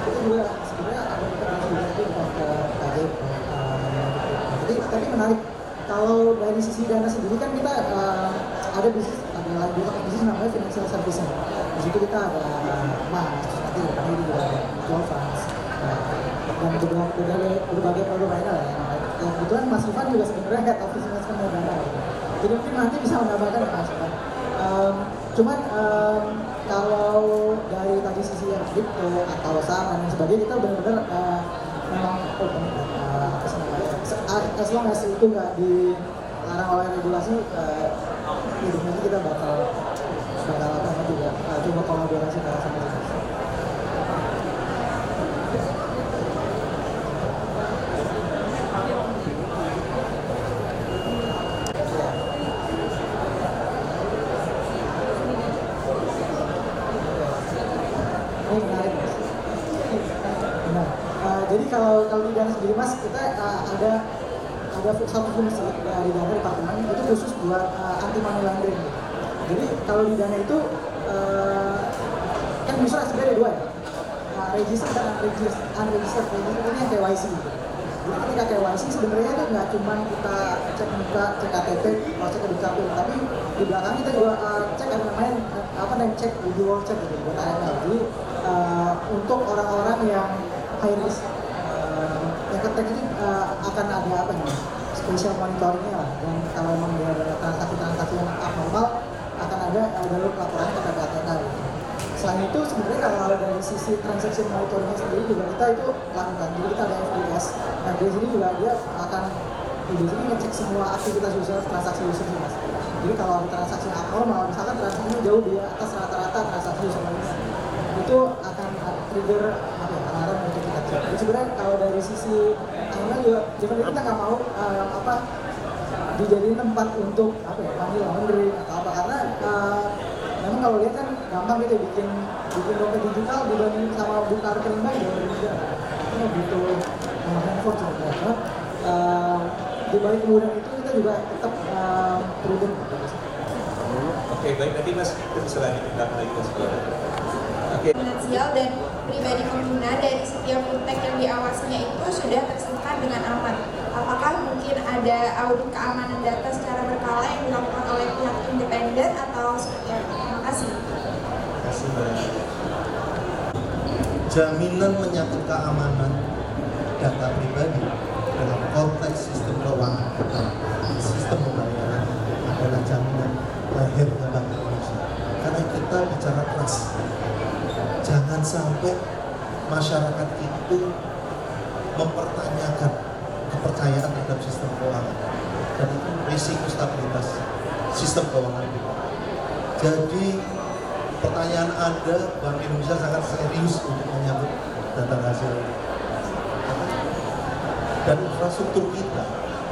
itu juga sebenarnya ada integrasi juga itu bukan ke tarif. Jadi tapi menarik. Kalau dari sisi dana sendiri kan kita ada bisnis, ada lagi bisnis namanya financial services. Di situ kita ada emas, nanti ini juga ada mutual funds, dan berbagai produk lainnya lah ya. Kebetulan Mas Ivan juga sebenarnya head of business dana. Jadi mungkin nanti bisa menambahkan Mas Ivan. Cuman kalau dari tadi sisi yang kripto atau saham dan lain sebagainya kita benar-benar memang open. As long as itu nggak dilarang oleh regulasi, nanti kita bakal apa juga coba kolaborasi sama kita. Ini menarik mas. Benar. Jadi kalau di dana sendiri mas, kita ada satu fungsi dari dana departemen itu khusus buat anti money laundering. Jadi kalau di dana itu kan bisa sebenarnya ada dua ya, register dan unregistered. Ini yang KYC. Jadi ketika KYC sebenarnya itu nggak cuma kita cek muka, cek KTP, cek ke dukcapil, tapi di belakang kita juga cek ada namanya cek withdrawal check gitu buat AML. Jadi untuk orang-orang yang high risk, yang ketek ini akan ada special monitoringnya lah, dan kalau memang dia ada transaksi-transaksi yang abnormal akan ada jalur laporan kepada ATK gitu. Selain itu sebenarnya kalau dari sisi transaksi monitoringnya sendiri juga kita itu lakukan, jadi kita ada FDS. Nah di sini juga dia akan di sini ngecek semua aktivitas user, transaksi user mas. Jadi kalau transaksi abnormal, misalkan transaksinya jauh di atas rata-rata transaksi user lainnya, itu akan trigger alarm untuk kita cek. Jadi sebenarnya kalau dari sisi AML juga, jadi kita nggak mau dijadiin tempat untuk money laundering atau apa, karena memang kalau lihat kan gampang gitu bikin dompet digital dibanding sama buka rekening bank jauh berbeda. Itu butuh handphone sebenarnya. Cuma di balik kemudian itu kita juga tetap prudent. Oke, baik, nanti Mas kita bisa lanjutkan lagi Mas. Oke. Finansial dan pribadi pengguna dari setiap fintech yang diawasinya itu sudah tersimpan dengan aman. Apakah mungkin ada audit keamanan data secara berkala yang dilakukan oleh pihak independen atau seperti apa? Terima kasih. Terima kasih Mbak. Jaminan menyangkut keamanan data pribadi dalam konteks sistem keuangan kita, sistem pembayaran adalah jaminan lahirnya Bank Indonesia. Karena kita bicara trust. Jangan sampai masyarakat itu mempertanyakan kepercayaan terhadap sistem keuangan, dan itu risiko stabilitas sistem keuangan kita. Jadi pertanyaan Anda, Bank Indonesia sangat serius untuk menyambut data hasil. Dan infrastruktur kita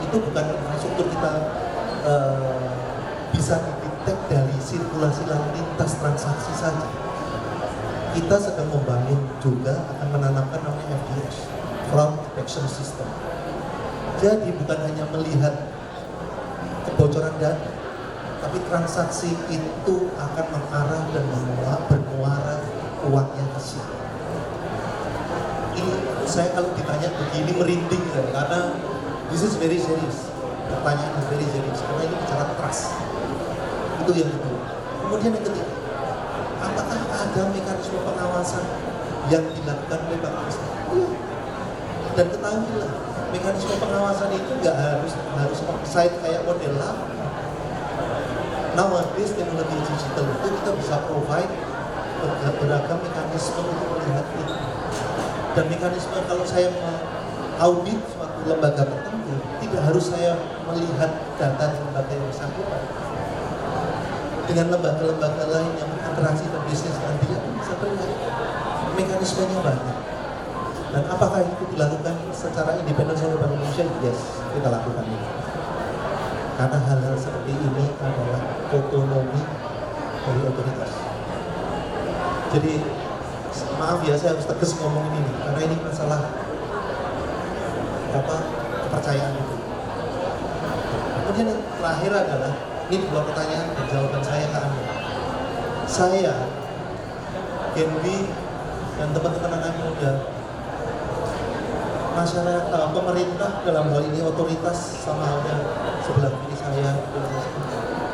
itu bukan infrastruktur kita bisa didetek dari sirkulasi lalu lintas transaksi saja. Kita sedang membangun juga akan menanamkan namanya FDS, Fraud Detection System. Jadi bukan hanya melihat kebocoran data, tapi transaksi itu akan mengarah dan bermuara uangnya ke situ. Ini saya kalau ditanya begini merinding ya, karena this is very serious. pertanyaan yang very serius karena ini bicara trust. Itu yang kedua. Kemudian yang ketiga, apakah ada mekanisme pengawasan yang dilakukan oleh Bank Indonesia? Iya. Dan ketahuilah, mekanisme pengawasan itu nggak harus site kayak model lama. Nowadays teknologi digital itu kita bisa provide beragam mekanisme untuk melihat itu. Dan mekanisme kalau saya audit suatu lembaga tertentu, tidak harus saya melihat data di lembaga yang bersangkutan. Dengan lembaga-lembaga lain yang interaksi dan bisnis nantinya bisa terlihat mekanismenya banyak. Dan apakah itu dilakukan secara independen oleh Bank Indonesia? Yes, kita lakukan itu. Karena hal-hal seperti ini adalah otonomi dari otoritas. Jadi maaf ya, saya harus tegas ngomong ini karena ini masalah kepercayaan itu. Kemudian yang terakhir adalah ini dua pertanyaan dan jawaban saya ke Anda. Saya, Genbi dan teman-teman anak muda, masyarakat, pemerintah dalam hal ini otoritas sama halnya sebelah kiri saya,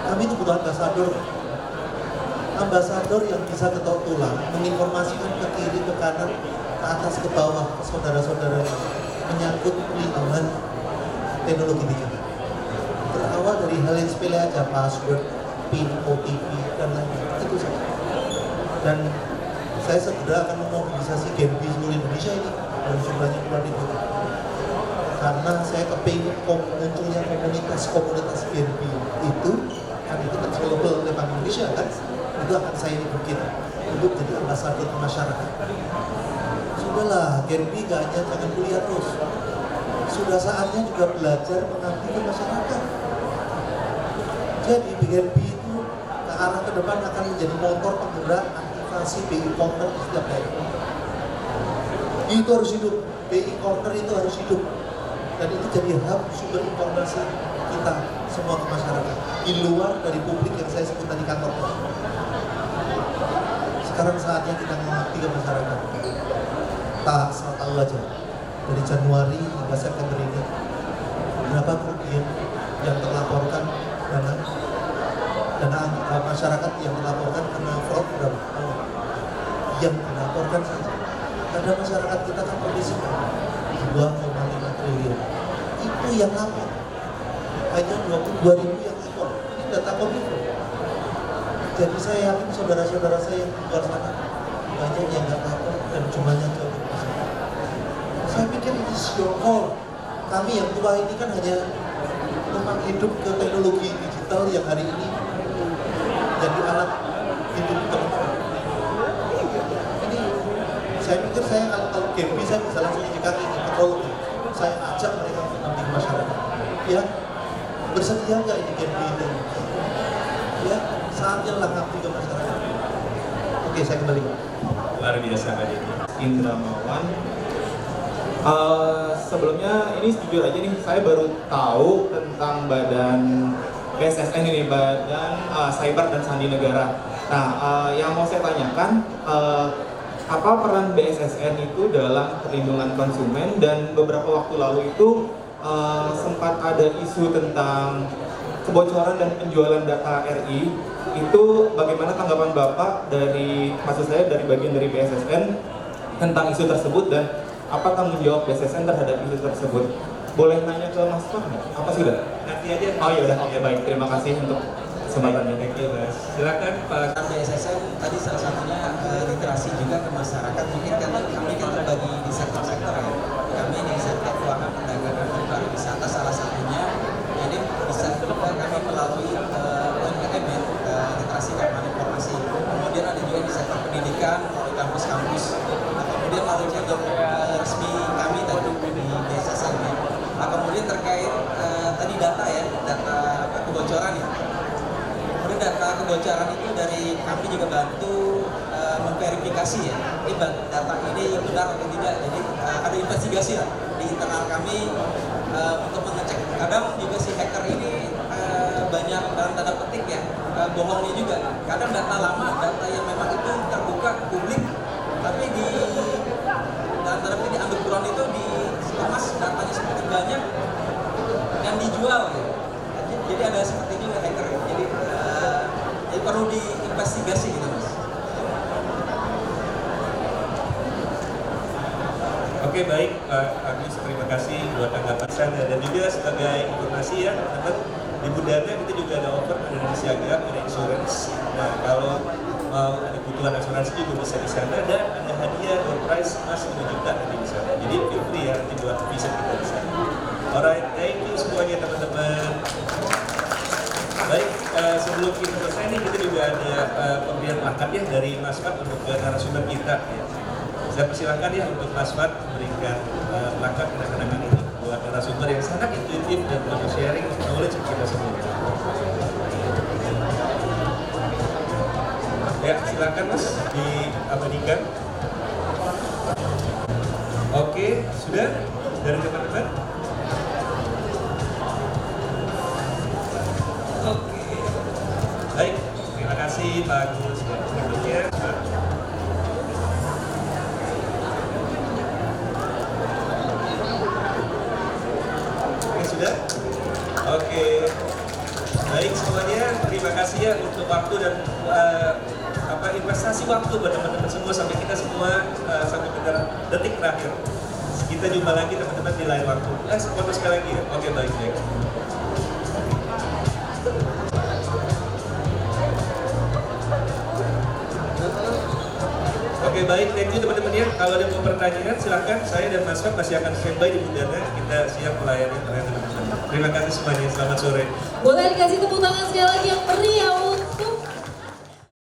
kami itu butuh ambasador yang bisa ketok tulang, menginformasikan ke kiri, ke kanan, ke atas, ke bawah, ke saudara-saudara yang menyangkut pelindungan teknologi digital. Berawal dari hal yang sepele aja, password, PIN, OTP, dan lain-lain, itu saja. Dan saya segera akan memobilisasi Genbi seluruh Indonesia ini, dan jumlahnya puluhan ribu. Karena saya kepingin munculnya komunitas Genbi itu, kan itu controllable oleh Bank Indonesia kan, itu akan saya bukit untuk jadi ambasador masyarakat. Sudahlah, Genbi gak hanya jangan kuliah terus. Sudah saatnya juga belajar mengabdi ke masyarakat. Jadi Genbi itu ke arah ke depan akan menjadi motor penggerak aktivasi BI Corner di setiap daerah. Itu harus hidup, BI Corner itu harus hidup. Dan itu jadi hub sumber informasi kita semua ke masyarakat. Di luar dari publik yang saya sebut tadi kantor. Sekarang saatnya kita mengabdi ke masyarakat. Tak asal tahu aja. Dari Januari hingga September ini, berapa kerugian yang terlaporkan dana masyarakat yang terlaporkan kena fraud berapa? Yang dilaporkan saja. Ada masyarakat kita kan kondisi 2,5 triliun. Itu yang lapor. Hanya 22.000 yang lapor. Ini data Kominfo. Jadi saya yakin saudara-saudara saya yang di luar sana banyak yang nggak lapor dan jumlahnya jauh lebih besar. Saya pikir ini your call. Kami yang tua ini kan hanya numpang hidup ke teknologi digital yang hari ini jadi alat hidup teman-teman. Ini saya pikir saya kalau Genbi saya bisa langsung injekkan ini ke Polri. Saya ajak mereka untuk nanti ke masyarakat. Ya, bersedia nggak ini Genbi ini? Ya, saatnya lah ngabdi ke masyarakat. Oke, saya kembali. Luar biasa Kak Dedi. Indra Mawan. Sebelumnya ini jujur aja nih, saya baru tahu tentang badan BSSN ini, Badan Cyber dan Sandi Negara. Nah, yang mau saya tanyakan, apa peran BSSN itu dalam perlindungan konsumen, dan beberapa waktu lalu itu sempat ada isu tentang kebocoran dan penjualan data RI. Itu bagaimana tanggapan Bapak dari, maksud saya dari bagian dari BSSN tentang isu tersebut, dan apa tanggung jawab BSSN terhadap isu tersebut? Boleh nanya ke Mas Pak? Apa sudah? Nanti aja. Oh iya udah, oke baik. Terima kasih untuk kesempatannya. Thank you, Mas. Silakan Pak. BSSN tadi salah satunya literasi juga ke masyarakat. Mungkin kan kami kan terbagi di sektor-sektor ya. Kami di sektor keuangan, perdagangan, dan pariwisata salah satunya. Jadi bisa juga kami melalui UMKM ya, literasi keamanan informasi. Kemudian ada juga di sektor pendidikan melalui kampus-kampus. Kemudian melalui job resmi kami tadi di BSSN ya. Nah, kemudian terkait tadi data ya, data kebocoran ya. Kemudian data kebocoran itu dari kami juga bantu memverifikasi ya. Ini data ini benar atau tidak. Jadi ada investigasi lah di internal kami untuk mengecek. Kadang juga si hacker ini banyak dalam tanda petik ya bohongnya juga. Kadang data lama, data yang memang itu terbuka publik, tapi di dalam tanda petik diambil buruan itu dikemas datanya semakin banyak dan dijual ya. Oke, baik Pak Agus, terima kasih buat tanggapan saya. Dan juga sebagai informasi ya teman-teman, di Budana kita juga ada offer, ada di Siaga, ada insurance. Nah, kalau mau ada kebutuhan asuransi juga bisa di sana, dan ada hadiah door prize mas 5 juta nanti di sana. Jadi feel free ya nanti buat bisa kita di sana. Alright, thank you semuanya teman-teman. Baik, sebelum kita selesai nih kita juga ada pemberian plakat ya dari Mas Fat untuk narasumber kita ya. Saya persilahkan ya untuk Mas Fat memberikan plakat kenang-kenangan ini buat narasumber yang sangat intuitif dan mau sharing knowledge kita semua. Ya, silakan Mas diabadikan. Oke, sudah dari teman-teman. Oke, baik. Terima kasih Pak Agus. Berikutnya, oke sudah. Oke, baik semuanya. Terima kasih ya untuk waktu dan investasi waktu buat teman-teman semua sampai kita semua sampai ke detik terakhir. Kita jumpa lagi teman-teman di lain waktu. Foto sekali lagi ya. Oke, baik. Oke, baik, thank you teman-teman ya. Kalau ada mau pertanyaan silahkan, saya dan Mas Fat masih akan standby di Budana. Kita siap melayani teman-teman. Terima kasih semuanya, selamat sore. Boleh dikasih tepuk tangan sekali lagi yang meriah